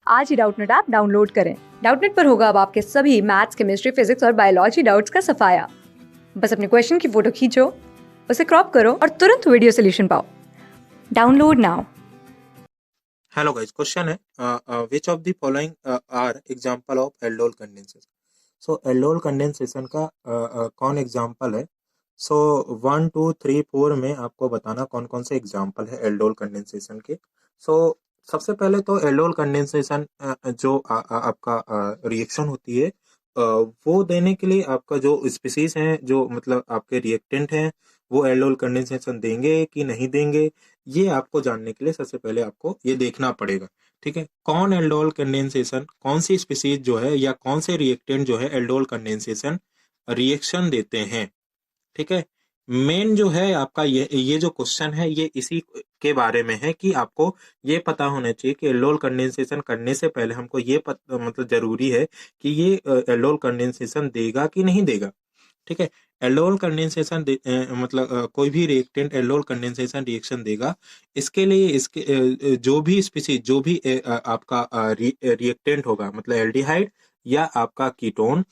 आज ही Doubtnut app download करें। Doubtnut पर होगा अब आपके सभी मैथ्स, केमिस्ट्री, फिजिक्स और बायोलॉजी डाउट्स का सफाया। बस अपने क्वेश्चन की फोटो खींचो, उसे क्रॉप करो और तुरंत वीडियो सोल्यूशन पाओ। Download now. Hello guys, question है which of the following are example of aldol condensation. So aldol condensation का कौन एग्जांपल है। सो 1 2 3 4 में आपको बताना कौन कौन से एग्जांपल है एल्डोल कंडेंसेशन के। सो सबसे पहले तो एल्डोल कंडेंसेशन जो आपका रिएक्शन होती है, वो देने के लिए आपका जो स्पीसीज है, जो मतलब आपके रिएक्टेंट हैं, वो एल्डोल कंडेंसेशन देंगे कि नहीं देंगे, ये आपको जानने के लिए सबसे पहले आपको ये देखना पड़ेगा। ठीक है, कौन एल्डोल कंडेंसेशन, कौन सी स्पीसीज जो है या कौन से रिएक्टेंट जो है एल्डोल कंडेंसेशन रिएक्शन देते हैं। ठीक है, मेन जो है आपका ये जो क्वेश्चन है ये इसी के बारे में है कि आपको ये पता होना चाहिए कि एल्डोल कंडेंसेशन करने से पहले हमको ये मतलब जरूरी है कि ये एल्डोल कंडेंसेशन देगा कि नहीं देगा। ठीक है, एल्डोल कंडेंसेशन मतलब कोई भी रिएक्टेंट एल्डोल कंडेंसेशन रिएक्शन देगा। इसके लिए इसके जो भी स्पीसीज, जो भी आपका रिएक्टेंट होगा, मतलब एल्डिहाइड या आपका कीटोन,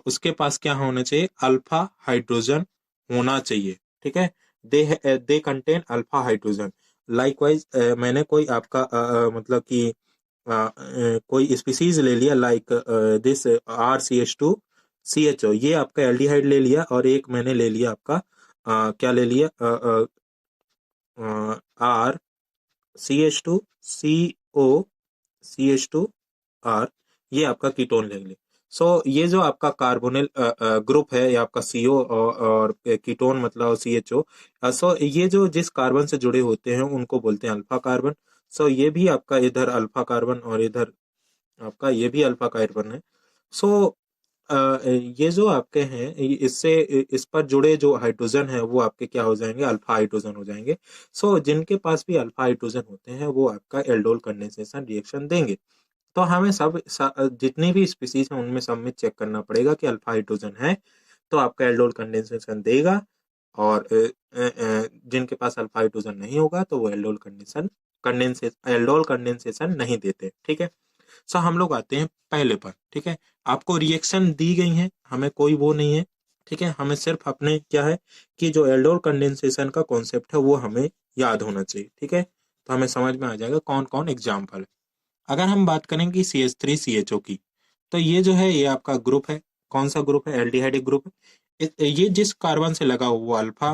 उसके पास क्या होना चाहिए, अल्फा हाइड्रोजन होना चाहिए। ठीक है, they contain alpha hydrogen. Likewise मैंने कोई आपका मतलब कि कोई स्पीसीज ले लिया, लाइक दिस RCH2 CHO, ये आपका एल्डिहाइड ले लिया, और एक मैंने ले लिया आपका क्या ले लिया, RCH2CO CH2R, ये आपका कीटोन ले लिया। सो ये जो आपका कार्बोनिल ग्रुप है, ये आपका CO और कीटोन मतलब CHO। सो ये जो जिस कार्बन से जुड़े होते हैं उनको बोलते हैं अल्फा कार्बन। सो ये भी आपका इधर अल्फा कार्बन और इधर आपका ये भी अल्फा कार्बन है। सो ये जो आपके हैं इससे इस पर जुड़े जो हाइड्रोजन है वो आपके क्या हो जाएंगे, अल्फा हाइड्रोजन हो जाएंगे। सो जिनके पास भी अल्फा हाइड्रोजन होते हैं वो आपका एल्डोल कंडेंसेशन रिएक्शन देंगे। तो हमें जितनी भी स्पीसीज हैं उनमें सब में चेक करना पड़ेगा कि अल्फा हाइड्रोजन है तो आपका एल्डोल कंडेंसेशन देगा, और जिनके पास अल्फा हाइड्रोजन नहीं होगा तो वो एल्डोल कंडेंसेशन नहीं देते। ठीक है, सो हम लोग आते हैं पहले पर। ठीक है, आपको रिएक्शन दी गई है, हमें कोई वो नहीं है। ठीक है, हमें सिर्फ अपने क्या है कि जो एल्डोल कंडेंसेशन का कॉन्सेप्ट है वो हमें याद होना चाहिए। ठीक है, तो हमें समझ में आ जाएगा कौन कौन एग्जाम्पल है। अगर हम बात करें कि CH3CHO की, तो ये जो है ये आपका ग्रुप है। कौन सा ग्रुप है, एल्डिहाइड ग्रुप है। ये जिस कार्बन से लगा हुआ अल्फा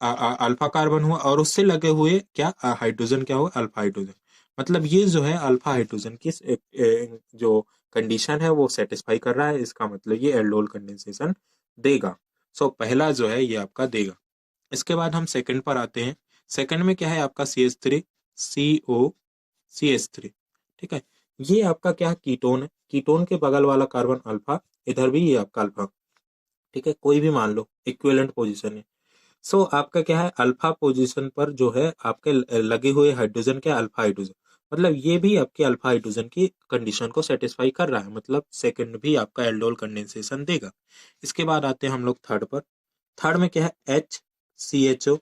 अल्फा कार्बन हुआ, और उससे लगे हुए क्या हाइड्रोजन क्या हुआ, अल्फा हाइड्रोजन। मतलब ये जो है अल्फा हाइड्रोजन की जो कंडीशन है वो सेटिस्फाई कर रहा है, इसका मतलब ये एल्डोल कंडेंसेशन देगा। सो पहला जो है ये आपका देगा। इसके बाद हम सेकंड पर आते हैं। सेकंड में क्या है आपका CH3CO CH3। ठीक है, ये आपका क्या है, कीटोन है। कीटोन के बगल वाला कार्बन अल्फा, इधर भी ये आपका अल्फा। ठीक है, कोई भी मान लो इक्विवेलेंट पोजीशन है। सो आपका क्या है, अल्फा पोजीशन पर जो है आपके लगे हुए हाइड्रोजन के अल्फा हाइड्रोजन, मतलब ये भी आपके अल्फा हाइड्रोजन की कंडीशन को सेटिस्फाई कर रहा है, मतलब सेकंड भी आपका एल्डोल कंडेंसेशन देगा। इसके बाद आते हैं हम लोग थर्ड पर। थर्ड में क्या है, HCHO।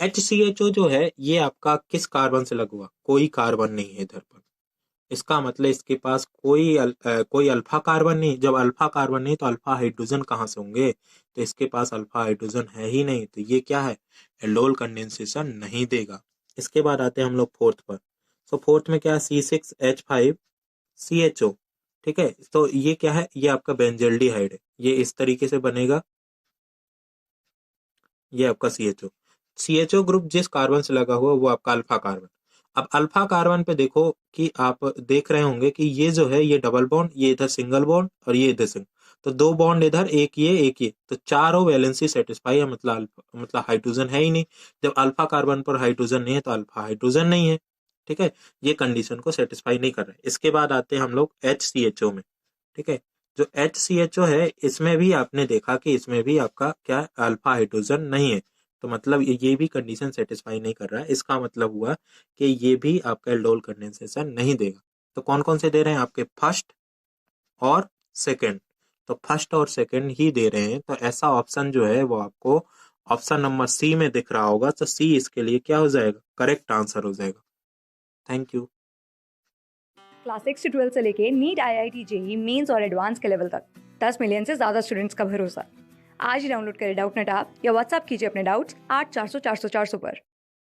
HCHO जो है ये आपका किस कार्बन से लगा हुआ, कोई कार्बन नहीं है इधर पर। इसका मतलब इसके पास कोई अल्फा कार्बन नहीं। जब अल्फा कार्बन नहीं तो अल्फा हाइड्रोजन कहाँ से होंगे, तो इसके पास अल्फा हाइड्रोजन है ही नहीं, तो ये क्या है, एल्डोल कंडेंसेशन नहीं देगा। इसके बाद आते हैं हम लोग फोर्थ पर। सो फोर्थ में क्या है, C6H5CHO। ठीक है, तो ये क्या है, ये आपका बेंजल्डिहाइड है, ये इस तरीके से बनेगा, ये आपका CHO ग्रुप जिस कार्बन से लगा हुआ वो आपका अल्फा कार्बन। अब अल्फा कार्बन पे देखो कि आप देख रहे होंगे कि ये जो है ये डबल बॉन्ड, ये इधर सिंगल बॉन्ड और ये इधर सिंगल, तो दो बॉन्ड इधर, एक ये एक ये, तो चारों वैलेंसी सेटिस्फाई है, मतलब हाइड्रोजन है ही नहीं। जब अल्फा कार्बन पर हाइड्रोजन नहीं है तो अल्फा हाइड्रोजन नहीं है। ठीक है, ये कंडीशन को सेटिस्फाई नहीं कर रहा है। इसके बाद आते हैं हम लोग HCHO में। ठीक है, जो HCHO है इसमें भी आपने देखा कि इसमें भी आपका क्या है, अल्फा हाइड्रोजन नहीं है, तो मतलब ये भी कंडीशन सेटिस्फाई नहीं कर रहा है। इसका मतलब हुआ कि ये भी आपका एल्डोल कंडेंसेशन नहीं देगा। तो कौन कौन से दे रहे हैं, आपके फर्स्ट और सेकंड। तो फर्स्ट और सेकंड ही दे रहे हैं, तो ऐसा ऑप्शन जो है वो आपको ऑप्शन नंबर C में दिख रहा होगा, तो C इसके लिए क्या हो जाएगा, करेक्ट आंसर हो जाएगा। Thank you. क्लास 6 से 12 से लेके नीट, IIT, जेई मेंस और एडवांस के लेवल तक 10 मिलियन से ज्यादा स्टूडेंट्स का भरोसा। आज ही डाउनलोड करें डाउटनेट ऐप या व्हाट्सएप कीजिए अपने डाउट्स 8400 400 400 पर।